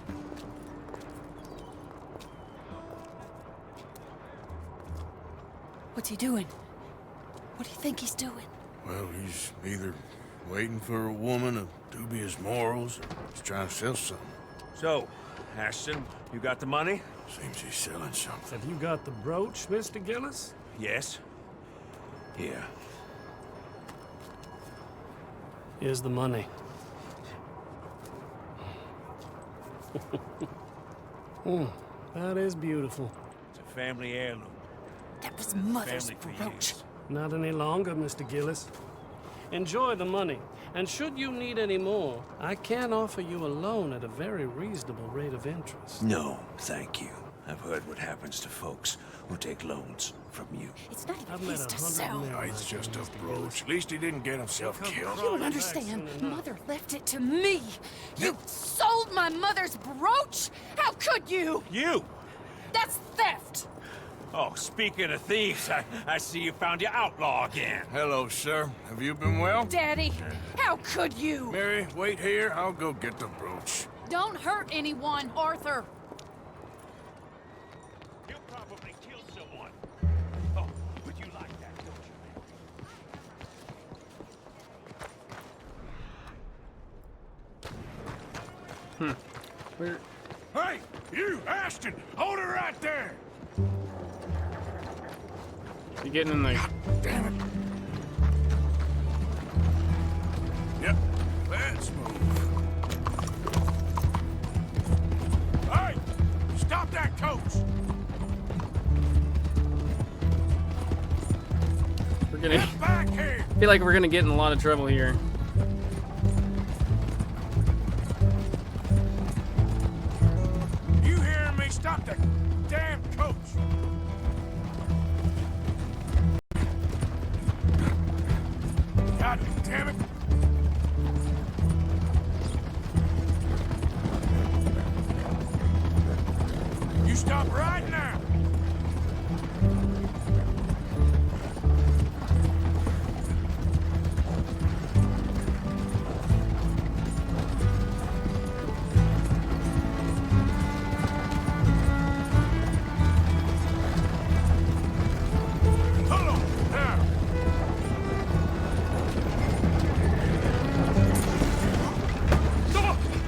What's he doing? What do you think he's doing? Well, he's either waiting for a woman of dubious morals, or he's trying to sell something. So, Ashton, you got the money? Seems he's selling something. Have you got the brooch, Mr. Gillis? Yes. Here. Here's the money. That is beautiful. It's a family heirloom. That was Mother's Family for brooch. years. Not any longer, Mr. Gillis. Enjoy the money, and should you need any more, I can offer you a loan at a very reasonable rate of interest. No, thank you. I've heard what happens to folks who take loans from you. It's not even I've met his to 100 sell. men. No, it's just a brooch. At least he didn't get himself killed. You don't understand. Mother left it to me. You sold my mother's brooch? How could you? You! That's theft. Oh, speaking of thieves, I see you found your outlaw again. Hello, sir. Have you been well? Daddy, how could you? Mary, wait here. I'll go get the brooch. Don't hurt anyone, Arthur. You'll probably kill someone. Oh, but you like that, don't you? Where? Hey, you, Ashton! Hold her right there! You getting in the... God damn it. Yep, let's move. Hey! Stop that coach! We're gonna... Get back here! I feel like we're gonna get in a lot of trouble here. You hearing me? Stop that damn coach! God damn it! You stop right now! Hold on, now!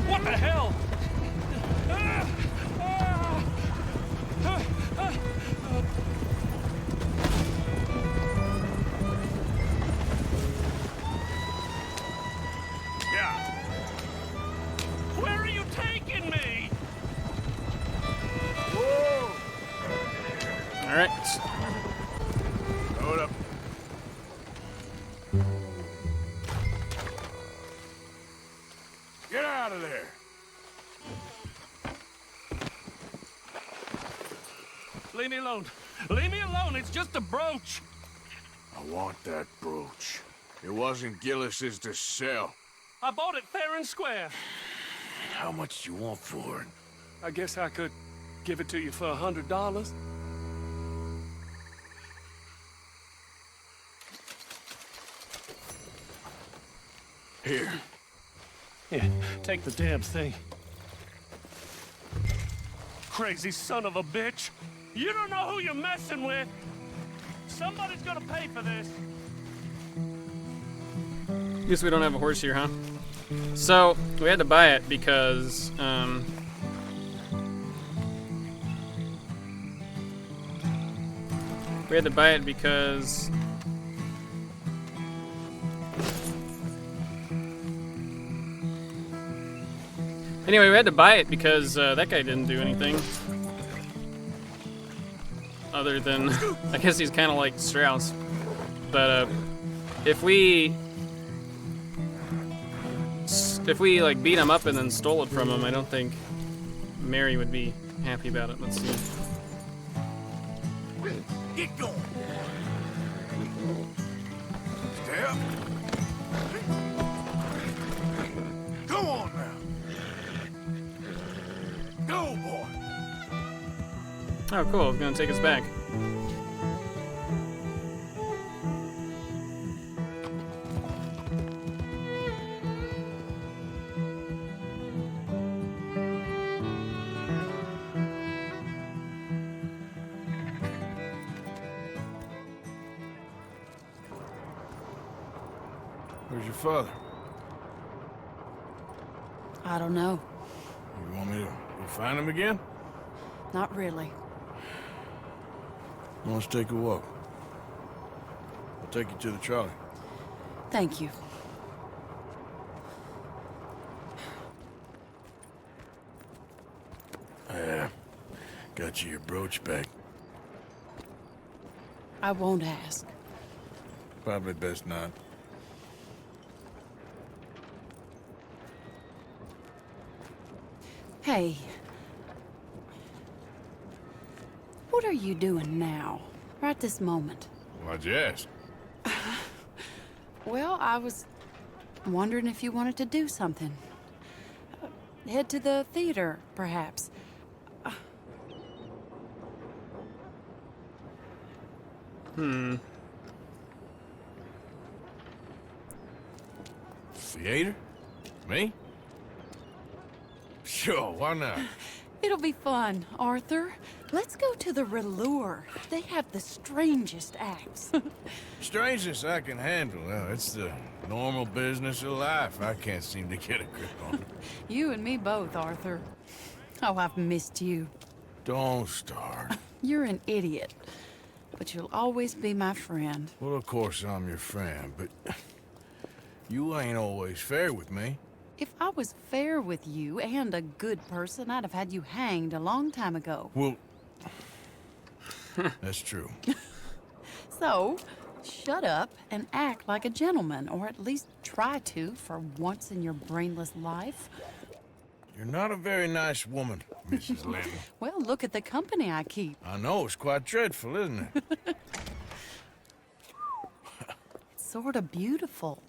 What the hell? Yeah. Where are you taking me? Whoa! All right. Hold up. Get out of there! Leave me alone. Leave me alone. It's just a brooch. I want that brooch. It wasn't Gillis's to sell. I bought it fair and square. How much do you want for it? I guess I could give it to you for $100. Here. Yeah, take the damn thing. Crazy son of a bitch. You don't know who you're messing with. Somebody's gonna pay for this. Guess we don't have a horse here, huh? So, we had to buy it because, we had to buy it because anyway, we had to buy it because that guy didn't do anything other than I guess he's kind of like Strauss. But if we like beat him up and then stole it from him, I don't think Mary would be happy about it. Let's see. Get going. Stay up. Go on now. Go, boy. Oh, cool. It's gonna take us back. Where's your father? I don't know. You want me to go find him again? Not really. Let's take a walk. I'll take you to the trolley. Thank you. Yeah. Got you your brooch back. I won't ask. Probably best not. Hey. What are you doing now? Right this moment? Why'd you ask? Well, I was wondering if you wanted to do something. Head to the theater, perhaps. Theater? Me? Sure, why not? It'll be fun, Arthur. Let's go to the Relure. They have the strangest acts. Strangeness I can handle. Well, it's the normal business of life. I can't seem to get a grip on it. You and me both, Arthur. Oh, I've missed you. Don't start. You're an idiot. But you'll always be my friend. Well, of course I'm your friend, but you ain't always fair with me. If I was fair with you and a good person, I'd have had you hanged a long time ago. Well, that's true. So, shut up and act like a gentleman, or at least try to for once in your brainless life. You're not a very nice woman, Mrs. Lynn. Well, look at the company I keep. I know, it's quite dreadful, isn't it? It's sort of beautiful,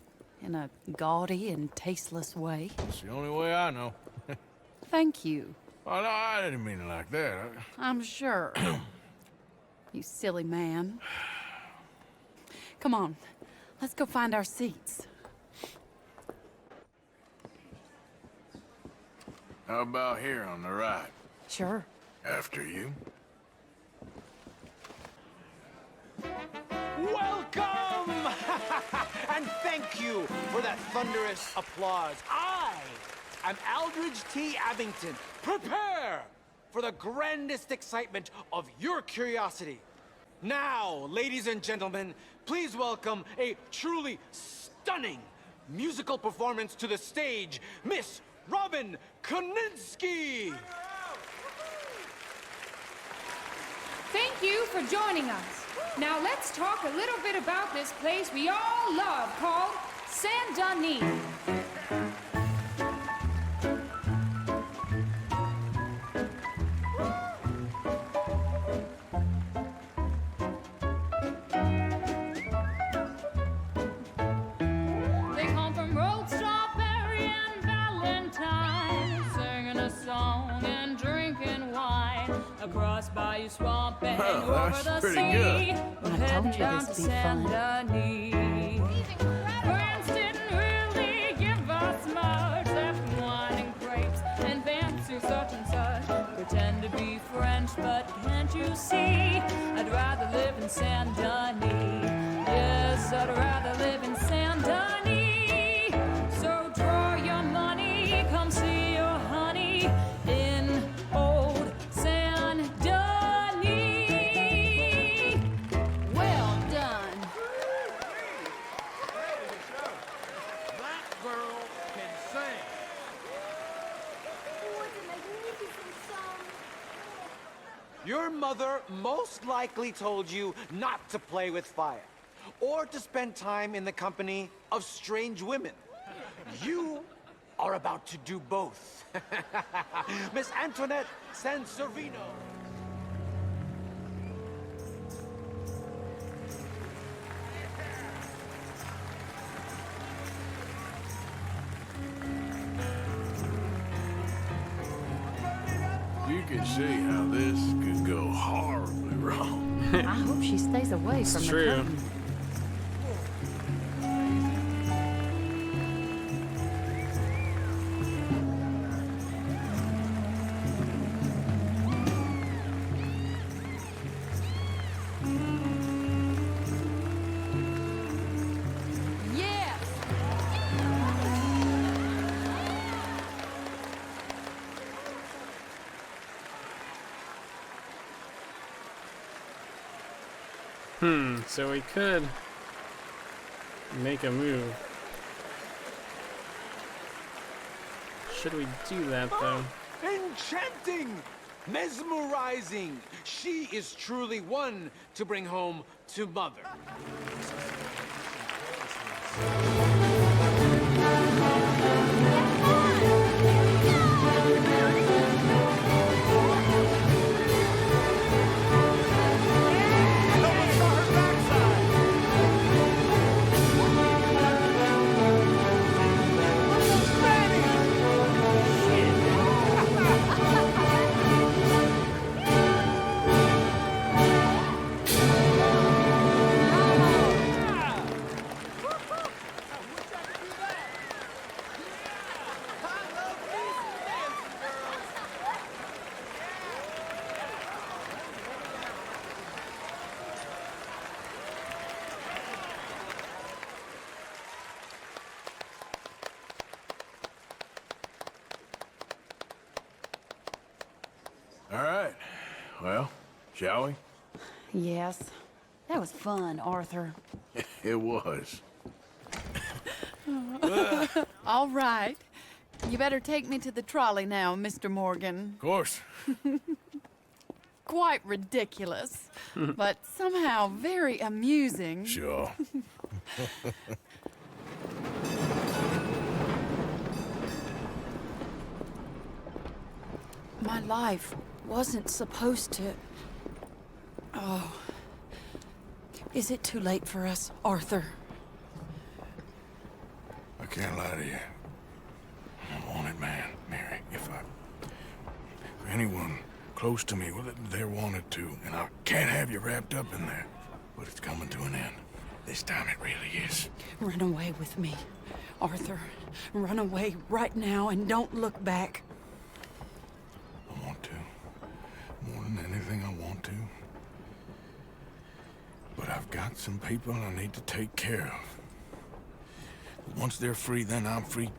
in a gaudy and tasteless way. It's the only way I know. Thank you. Oh, no, I didn't mean it like that. I'm sure. You silly man. Come on, let's go find our seats. How about here on the right? Sure. After you. Welcome! And thank you for that thunderous applause. I am Aldridge T. Abington. Prepare for the grandest excitement of your curiosity. Now, ladies and gentlemen, please welcome a truly stunning musical performance to the stage, Miss Robin Koninsky. Thank you for joining us. Now let's talk a little bit about this place we all love called Saint Denis. valley swamp and Well, over that's the pretty sea. good. We're I told heading you down this'd to be fun. Saint Denis. Friends didn't really give us much, except wine and grapes and fancy such and such. Pretend to be French, but can't you see? I'd rather live in Saint Denis. Yes, I'd rather live in Saint Denis. So draw your money, come see your honey in old Saint Denis. Well done. That girl can sing. Your mother most likely told you not to play with fire, or to spend time in the company of strange women. You are about to do both. Miss Antoinette Sansorino. You can see how this could go horribly wrong. I hope she stays away from the true. curtain. Yes! So we could make a move. Should we do that, though? Enchanting! Mesmerizing! She is truly one to bring home to mother. All right. Well, shall we? Yes. That was fun, Arthur. It was. All right. You better take me to the trolley now, Mr. Morgan. Of course. Quite ridiculous, but somehow very amusing. Sure. My life wasn't supposed to... Oh. Is it too late for us, Arthur? I can't lie to you. I'm a wanted man, Mary. If anyone close to me, well, they're wanted too. And I can't have you wrapped up in there. But it's coming to an end. This time it really is. Run away with me, Arthur. Run away right now and don't look back. I want to. More than anything, I want to. But I've got some people I need to take care of. Once they're free, then I'm free.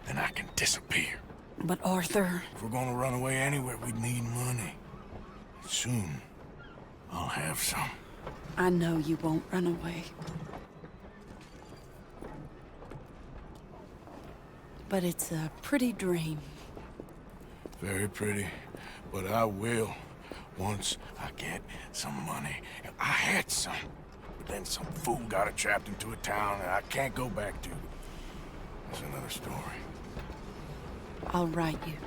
Then I can disappear. But Arthur... If we're gonna run away anywhere, we need money. Soon, I'll have some. I know you won't run away. But it's a pretty dream. Very pretty, but I will once I get some money. I had some, but then some fool got it trapped into a town that I can't go back to. That's another story. I'll write you.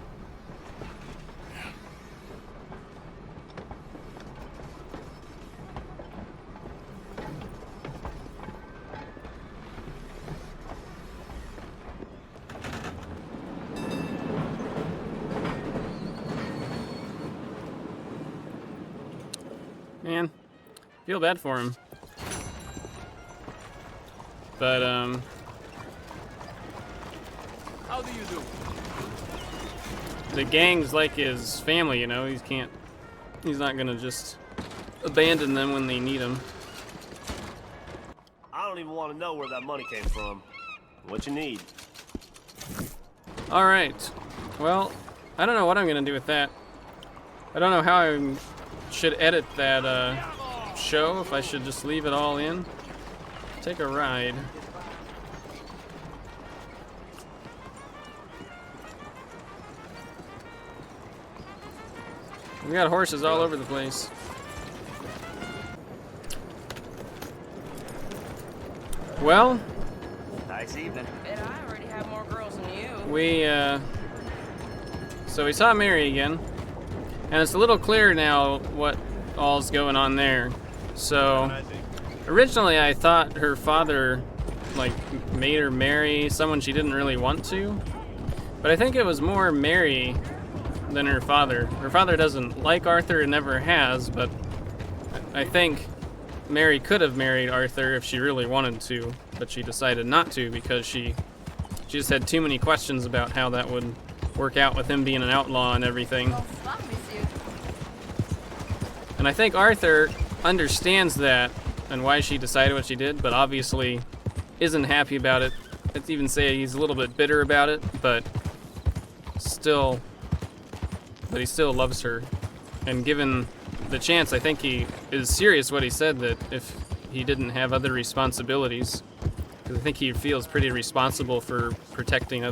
Feel bad for him. But, How do you do? the gang's like his family, you know? He's not gonna just abandon them when they need him. I don't even want to know where that money came from. What you need? Alright. Well, I don't know what I'm gonna do with that. I don't know how I should edit that, show, if I should just leave it all in. Take a ride. We got horses all over the place. Well, Nice evening. Bet I already have more girls than you. so we saw Mary again, and it's a little clearer now what all's going on there. So, originally I thought her father, like, made her marry someone she didn't really want to, but I think it was more Mary than her father. Her father doesn't like Arthur and never has, but I think Mary could have married Arthur if she really wanted to, but she decided not to because she just had too many questions about how that would work out with him being an outlaw and everything. And I think Arthur understands that and why she decided what she did, but obviously isn't happy about it. Let's even say he's a little bit bitter about it, but he still loves her. And given the chance, I think he is serious what he said, that if he didn't have other responsibilities, because I think he feels pretty responsible for protecting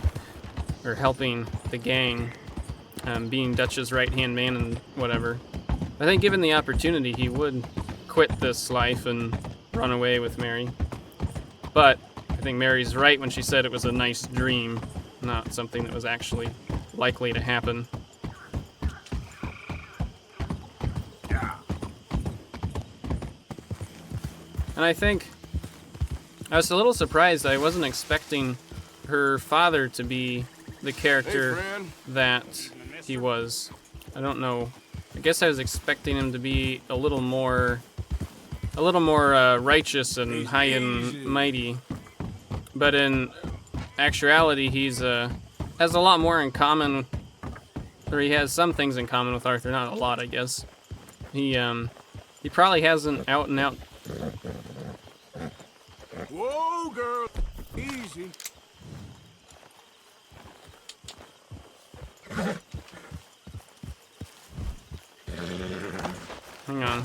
or helping the gang, being Dutch's right-hand man and whatever. I think given the opportunity, he would quit this life and run away with Mary. But I think Mary's right when she said it was a nice dream, not something that was actually likely to happen. And I think I was a little surprised. I wasn't expecting her father to be the character that he was. I don't know. I guess I was expecting him to be a little more righteous and high and mighty. But in actuality, he's has a lot more in common, or he has some things in common with Arthur. Not a lot, I guess. He probably hasn't out and out. Whoa, girl. Easy. Hang on.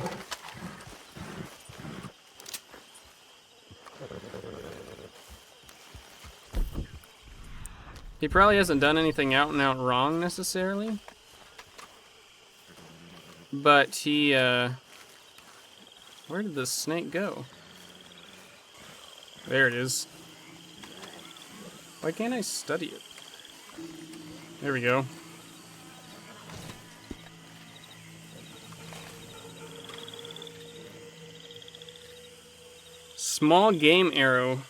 He probably hasn't done anything out and out wrong necessarily. But he, where did the snake go? There it is. Why can't I study it? There we go. Small game arrow.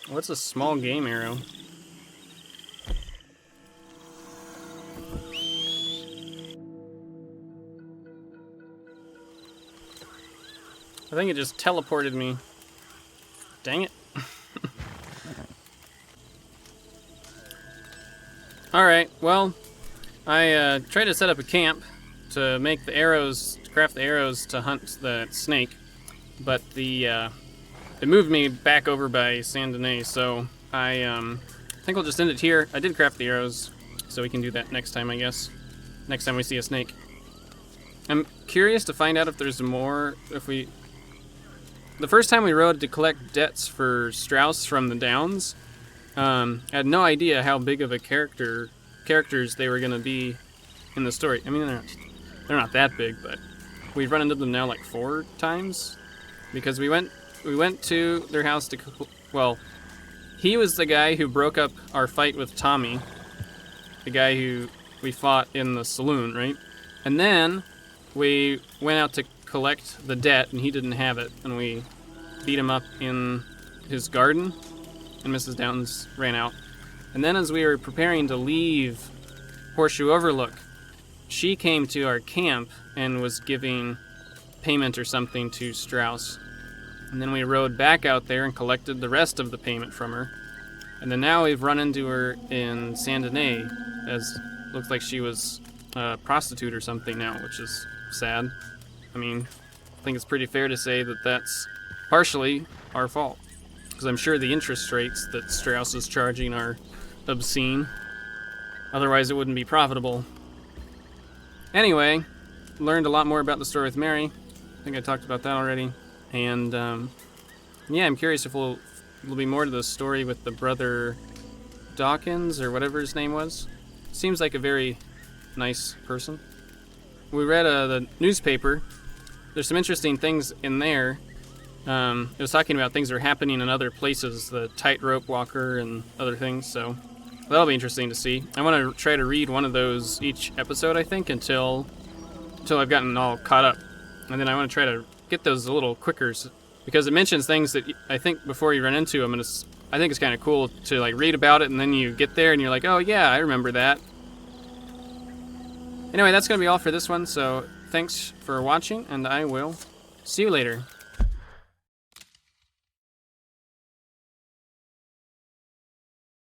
What's a small game arrow? I think it just teleported me. Dang it. Alright, well, I tried to set up a camp to make the arrows, to craft the arrows to hunt the snake, but it moved me back over by Saint Denis, so I think we'll just end it here. I did craft the arrows, so we can do that next time, I guess. Next time we see a snake. I'm curious to find out if there's more, the first time we rode to collect debts for Strauss from the Downs, I had no idea how big of a characters they were going to be in the story. I mean, they're not that big, but we've run into them now like 4 times, because we went to their house to, well, he was the guy who broke up our fight with Tommy, the guy who we fought in the saloon, right? And then we went out to collect the debt, and he didn't have it, and we beat him up in his garden, and Mrs. Downs ran out. And then as we were preparing to leave Horseshoe Overlook, she came to our camp and was giving payment or something to Strauss. And then we rode back out there and collected the rest of the payment from her. And then now we've run into her in Saint Denis, as looks like she was a prostitute or something now, which is sad. I mean, I think it's pretty fair to say that that's partially our fault, because I'm sure the interest rates that Strauss is charging are obscene. Otherwise, it wouldn't be profitable. Anyway, learned a lot more about the story with Mary. I think I talked about that already. And yeah, I'm curious if there'll be more to the story with the brother Dawkins, or whatever his name was. Seems like a very nice person. We read the newspaper. There's some interesting things in there. It was talking about things that are happening in other places, the tightrope walker and other things, so that'll be interesting to see. I want to try to read one of those each episode, I think, until I've gotten all caught up. And then I want to try to get those a little quicker, because it mentions things that I think before you run into them, and I think it's kind of cool to like read about it, and then you get there and you're like, oh yeah, I remember that. Anyway, that's going to be all for this one, so thanks for watching, and I will see you later.